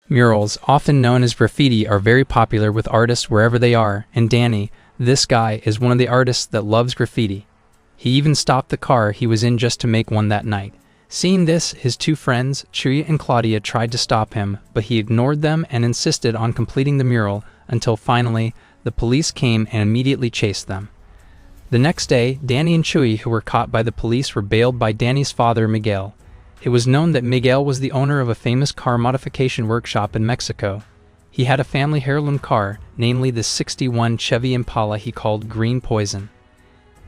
Murals, often known as graffiti, are very popular with artists wherever they are, and Danny, this guy, is one of the artists that loves graffiti. He even stopped the car he was in just to make one that night. Seeing this, his two friends, Chuy and Claudia, tried to stop him, but he ignored them and insisted on completing the mural until finally the police came and immediately chased them. The next day, Danny and Chuy, who were caught by the police, were bailed by Danny's father, Miguel. It was known that Miguel was the owner of a famous car modification workshop in Mexico. He had a family heirloom car, namely the '61 Chevy Impala he called Green Poison.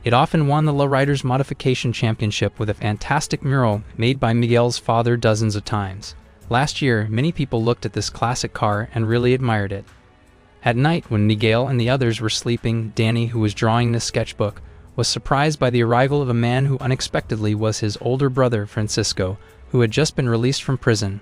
It often won the Lowriders Modification Championship with a fantastic mural made by Miguel's father dozens of times. Last year, many people looked at this classic car and really admired it. At night, when Miguel and the others were sleeping, Danny, who was drawing this sketchbook, was surprised by the arrival of a man who unexpectedly was his older brother, Francisco, who had just been released from prison.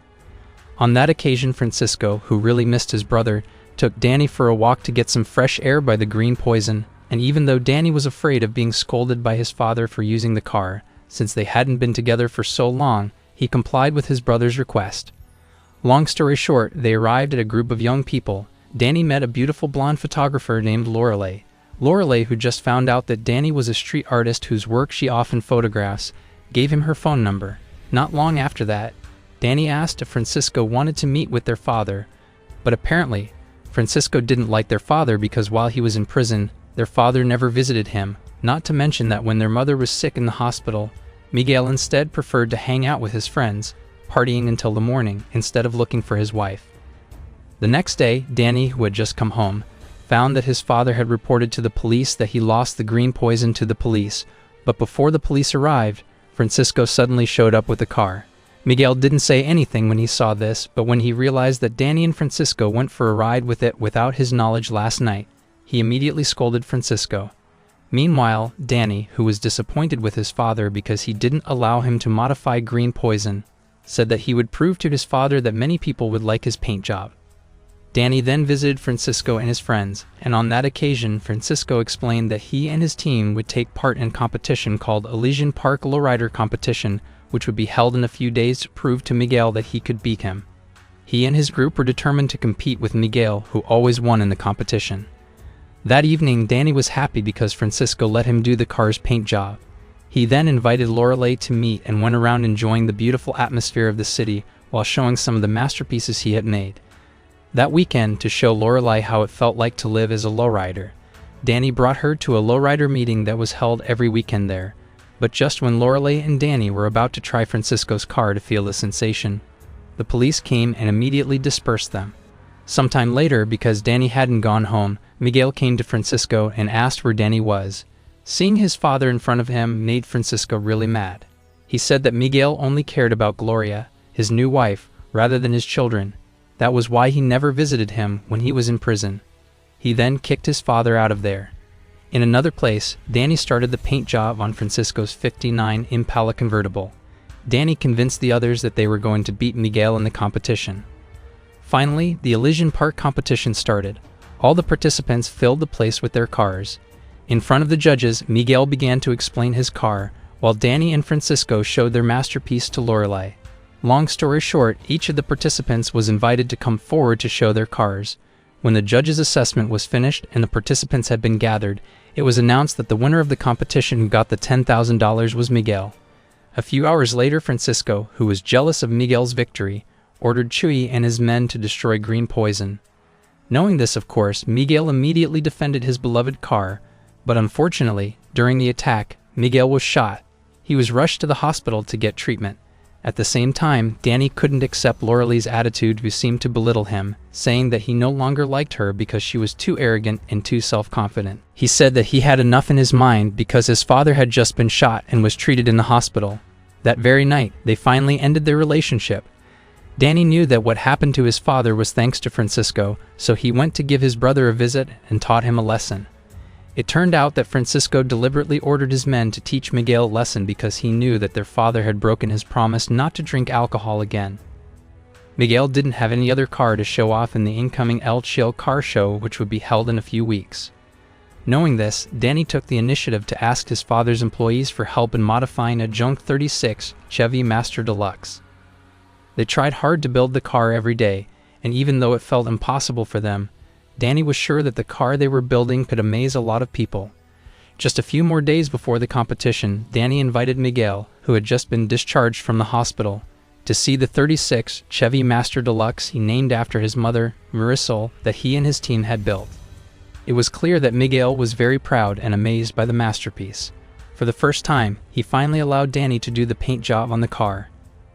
On that occasion, Francisco, who really missed his brother, took Danny for a walk to get some fresh air by the Green Poison, and even though Danny was afraid of being scolded by his father for using the car, since they hadn't been together for so long, he complied with his brother's request. Long story short, they arrived at a group of young people. Danny met a beautiful blonde photographer named Lorelei. Lorelei, who just found out that Danny was a street artist whose work she often photographs, gave him her phone number. Not long after that, Danny asked if Francisco wanted to meet with their father, but apparently, Francisco didn't like their father because while he was in prison, their father never visited him, not to mention that when their mother was sick in the hospital, Miguel instead preferred to hang out with his friends, partying until the morning instead of looking for his wife. The next day, Danny, who had just come home, found that his father had reported to the police that he lost the Green Poison to the police, but before the police arrived, Francisco suddenly showed up with the car. Miguel didn't say anything when he saw this, but when he realized that Danny and Francisco went for a ride with it without his knowledge last night, he immediately scolded Francisco. Meanwhile, Danny, who was disappointed with his father because he didn't allow him to modify Green Poison, said that he would prove to his father that many people would like his paint job. Danny then visited Francisco and his friends, and on that occasion, Francisco explained that he and his team would take part in a competition called Elysian Park Lowrider Competition, which would be held in a few days to prove to Miguel that he could beat him. He and his group were determined to compete with Miguel, who always won in the competition. That evening, Danny was happy because Francisco let him do the car's paint job. He then invited Lorelei to meet and went around enjoying the beautiful atmosphere of the city while showing some of the masterpieces he had made. That weekend, to show Lorelei how it felt like to live as a lowrider, Danny brought her to a lowrider meeting that was held every weekend there. But just when Lorelei and Danny were about to try Francisco's car to feel the sensation, the police came and immediately dispersed them. Sometime later, because Danny hadn't gone home, Miguel came to Francisco and asked where Danny was. Seeing his father in front of him made Francisco really mad. He said that Miguel only cared about Gloria, his new wife, rather than his children. That was why he never visited him when he was in prison. He then kicked his father out of there. In another place, Danny started the paint job on Francisco's '59 Impala convertible. Danny convinced the others that they were going to beat Miguel in the competition. Finally, the Elysian Park competition started. All the participants filled the place with their cars. In front of the judges, Miguel began to explain his car, while Danny and Francisco showed their masterpiece to Lorelei. Long story short, each of the participants was invited to come forward to show their cars. When the judges' assessment was finished and the participants had been gathered, it was announced that the winner of the competition who got the $10,000 was Miguel. A few hours later, Francisco, who was jealous of Miguel's victory, ordered Chuy and his men to destroy Green Poison. Knowing this, of course, Miguel immediately defended his beloved car, but unfortunately, during the attack, Miguel was shot. He was rushed to the hospital to get treatment. At the same time, Danny couldn't accept Lorelei's attitude, who seemed to belittle him, saying that he no longer liked her because she was too arrogant and too self-confident. He said that he had enough in his mind because his father had just been shot and was treated in the hospital. That very night, they finally ended their relationship. Danny knew that what happened to his father was thanks to Francisco, so he went to give his brother a visit and taught him a lesson. It turned out that Francisco deliberately ordered his men to teach Miguel a lesson because he knew that their father had broken his promise not to drink alcohol again. Miguel didn't have any other car to show off in the incoming El Chile car show, which would be held in a few weeks. Knowing this, Danny took the initiative to ask his father's employees for help in modifying a junk '36 Chevy Master Deluxe. They tried hard to build the car every day, and even though it felt impossible for them, Danny was sure that the car they were building could amaze a lot of people. Just a few more days before the competition, Danny invited Miguel, who had just been discharged from the hospital, to see the '36 Chevy Master Deluxe he named after his mother, Marisol, that he and his team had built. It was clear that Miguel was very proud and amazed by the masterpiece. For the first time, he finally allowed Danny to do the paint job on the car.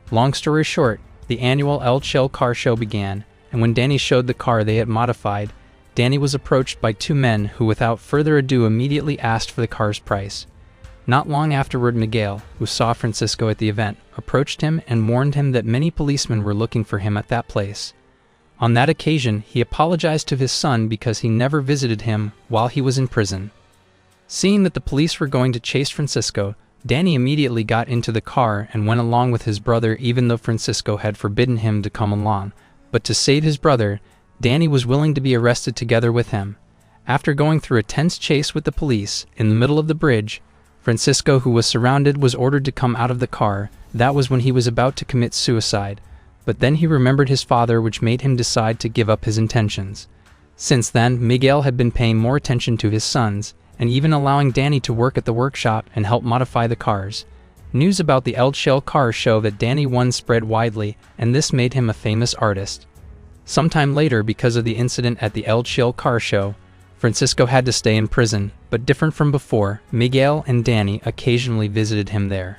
Long story short, the annual El Shell car show began, and when Danny showed the car they had modified, Danny was approached by two men who without further ado immediately asked for the car's price. Not long afterward, Miguel, who saw Francisco at the event, approached him and warned him that many policemen were looking for him at that place. On that occasion, he apologized to his son because he never visited him while he was in prison. Seeing that the police were going to chase Francisco, Danny immediately got into the car and went along with his brother even though Francisco had forbidden him to come along. But to save his brother, Danny was willing to be arrested together with him. After going through a tense chase with the police, in the middle of the bridge, Francisco, who was surrounded, was ordered to come out of the car. That was when he was about to commit suicide. But then he remembered his father, which made him decide to give up his intentions. Since then, Miguel had been paying more attention to his sons, and even allowing Danny to work at the workshop and help modify the cars. News about the El Shell car show that Danny won spread widely, and this made him a famous artist. Sometime later, because of the incident at the El Shell car show, Francisco had to stay in prison, but different from before, Miguel and Danny occasionally visited him there.